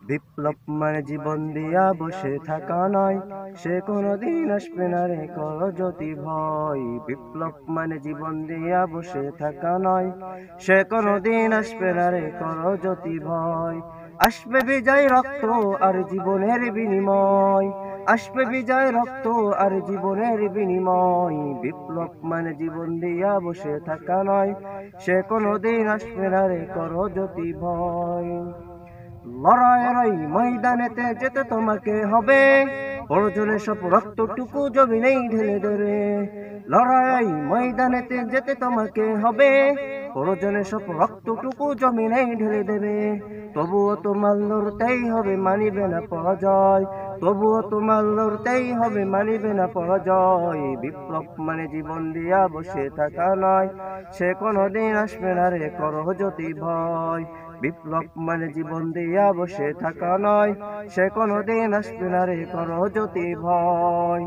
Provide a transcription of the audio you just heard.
বিপ্লব মানে জীবন দিয়া বসে থাকা নয়, সে কোনদিন আসবে না রে কর যদি ভয়। বিপ্লব মানে জীবন দিয়া বসে থাকা নয়, সে কোনদিন আসবে না রে কর যদি ভয়। আসবে বিজয় রক্ত আর জীবনের বিনিময়, আসবে বিজয় রক্ত আর জীবনের বিনিময়। বিপ্লব মানে জীবন দিয়া বসে থাকা নয়, সে কোনদিন আসবে না রে কর যদি ভয়। লড়াইয়ের এই ময়দানেতে যেতে তোমাকে হবে, প্রয়োজনে সব রক্তটুকু জমিনেই ঢেলে দেবে। লড়াই ময়দানেতে যেতে তোমাকে হবে, প্রয়োজনে সব রক্তটুকু জমিনেই ঢেলে দেবে। তবুও তোমার লড়তেই হবে, মানিবে না পরাজয়। তবুও তোমার লড়তেই হবে, মানিবে না পরাজয়। বিপ্লব মানে জীবন দিয়া বসে থাকা নয়, সে কোনদিন আসবে না রে করো যদি ভয়। বিপ্লব মানে জীবন দিয়া বসে থাকা নয়, সে কোনদিন আসবে না রে করো যদি ভয়।